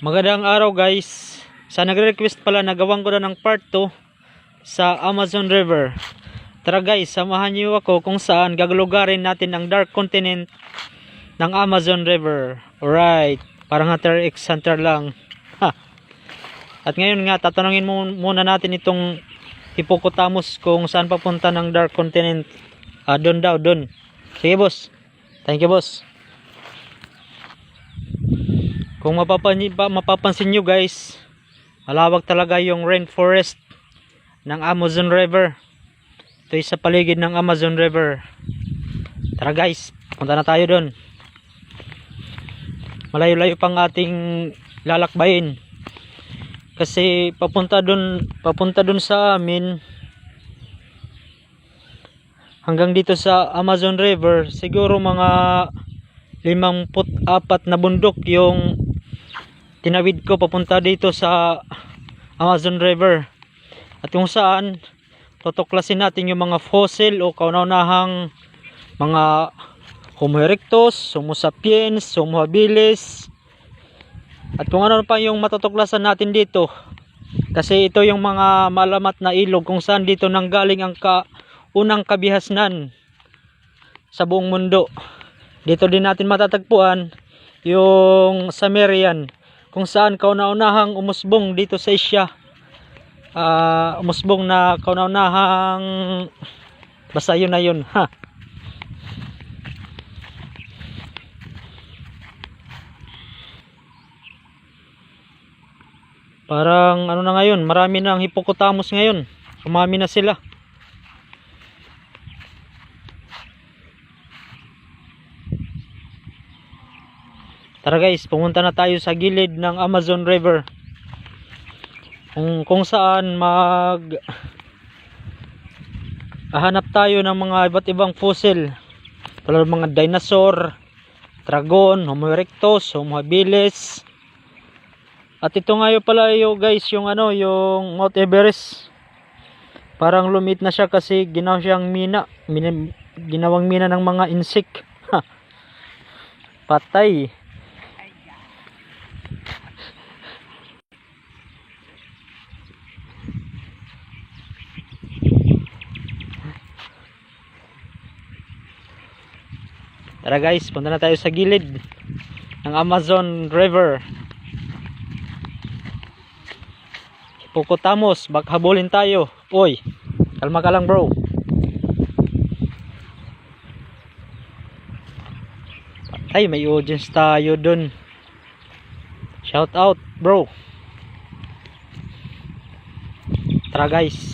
Magandang araw guys. Sa nagre-request pala nagawang ko na ng part 2 sa Amazon River. Tara guys, samahan niyo ako kung saan gaglugarin natin ang dark continent ng Amazon River. Alright, parang Hunter x Hunter lang. Ha. At ngayon nga, tatanungin muna natin itong hippopotamus kung saan papunta ng dark continent. Doon daw, doon. Sige boss. Thank you boss. Kung mapapansin nyo guys, malawak talaga yung rainforest ng Amazon River. Ito ay sa paligid ng Amazon River. Tara guys, punta na tayo doon. Malayo-layo pang ating lalakbayin. Kasi papunta doon sa amin hanggang dito sa Amazon River, siguro mga 54 na bundok yung tinawid ko papunta dito sa Amazon River. At kung saan tutuklasin natin yung mga fossil o kauna-unahang mga Homo erectus, Homo sapiens, Homo habilis, at kung ano pa yung matutuklasan natin dito. Kasi ito yung mga malamat na ilog kung saan dito nanggaling ang unang kabihasnan sa buong mundo. Dito din natin matatagpuan yung Sumerian, kung saan kauna-unahang umusbong dito sa Asia. Umusbong na kauna-unahang, basta yun na yun. Ha. Parang ano na ngayon, marami na ang hippopotamus ngayon. Sumami na sila. Tara guys, pumunta na tayo sa gilid ng Amazon River. Kung saan hahanap tayo ng mga iba't ibang fossil. Tulad ng mga dinosaur, dragon, Homo erectus, Homo habilis. At ito nga pala yung guys, yung yung Mount Everest. Parang lumit na siya kasi ginawa siyang ginawang mina ng mga insect. Patay. Tara guys, punta na tayo sa gilid ng Amazon River. Hippopotamus, baka habulin tayo. Oy, kalma ka lang bro. Patay, may audience tayo dun. Shout out bro. Tara guys.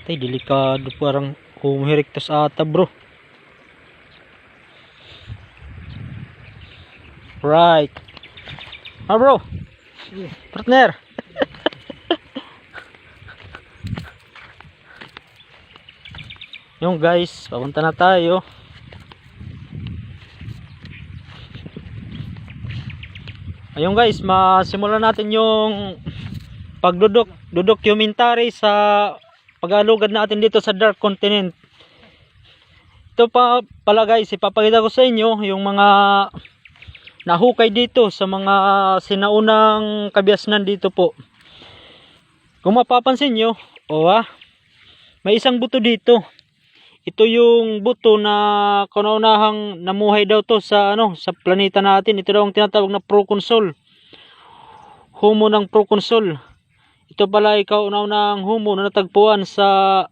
Patay, delikado, parang Homo erectus ata bro. Right. Bro. Partner. Yung guys, papunta na tayo. Ayun guys, masimulan natin yung pagdodocumentary sa pag-alugad natin dito sa dark continent. Ito pala guys, ipapakita ko sa inyo yung mga nahukay dito sa mga sinaunang kabihasnan dito po. Kung mapapansin nyo, may isang buto dito. Ito yung buto na kauna-unahang namuhay daw to sa sa planeta natin. Ito daw ang tinatawag na proconsul. Homo ng proconsul. Ito pala ay kauna-unahang homo na natagpuan sa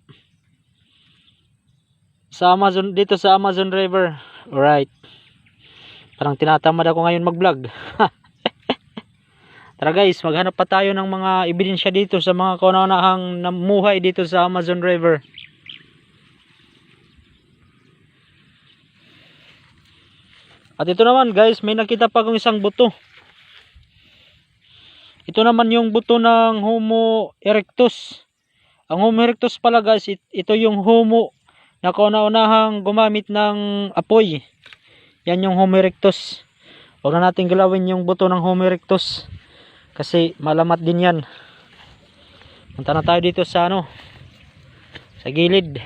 Amazon, dito sa Amazon River. Alright. Parang tinatamad ako ngayon mag-vlog. Tara guys, maghanap pa tayo ng mga ebidensya dito sa mga kauna-unahang namuhay dito sa Amazon River. At ito naman guys, may nakita pa akong isang buto. Ito naman yung buto ng Homo erectus. Ang Homo erectus pala guys, ito yung Homo na kauna-unahang gumamit ng apoy. Yan yung Homo erectus. Huwag na natin galawin yung buto ng Homo erectus kasi malamat din yan. Punta na tayo dito sa sa gilid.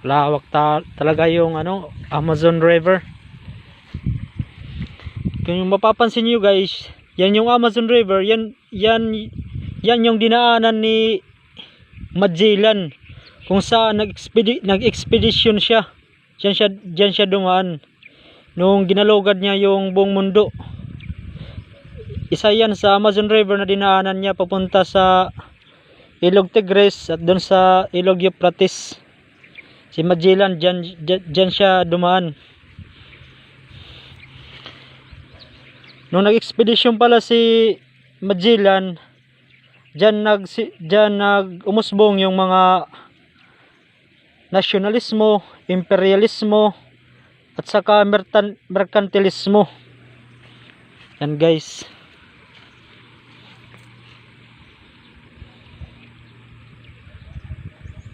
Lawak talaga yung ano, Amazon River. Kung yung mapapansin niyo guys, yan yung Amazon River, yan yung dinaanan ni Magellan kung saan nag-expedition siya. Diyan siya dumaan nung ginalugad niya yung buong mundo. Isa yan sa Amazon River na dinaanan niya papunta sa Ilog Tigris at doon sa Ilog Euphrates. Si Magellan diyan siya dumaan. Nung nag-expedition pala si Magellan, diyan umusbong yung mga nasyonalismo, imperialismo at saka merkantilismo. Yan guys.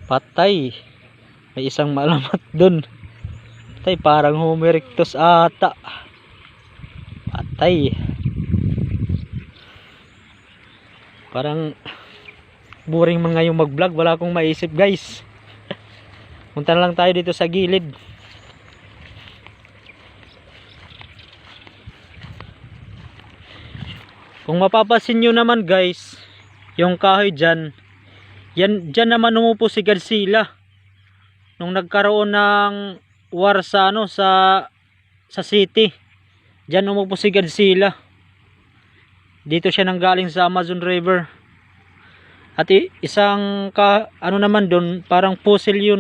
Patay. May isang malamat dun. Patay, parang Homo erectus ata. Patay. Parang boring man ngayong mag-vlog. Wala akong maisip guys. Punta na lang tayo dito sa gilid. Kung mapapansin nyo naman guys, yung kahoy dyan, dyan naman umupo si Godzilla nung nagkaroon ng war sa ano, sa city. Dyan umupo si Godzilla. Dito siya nanggaling sa Amazon River. At isang ano naman doon, parang fossil yun.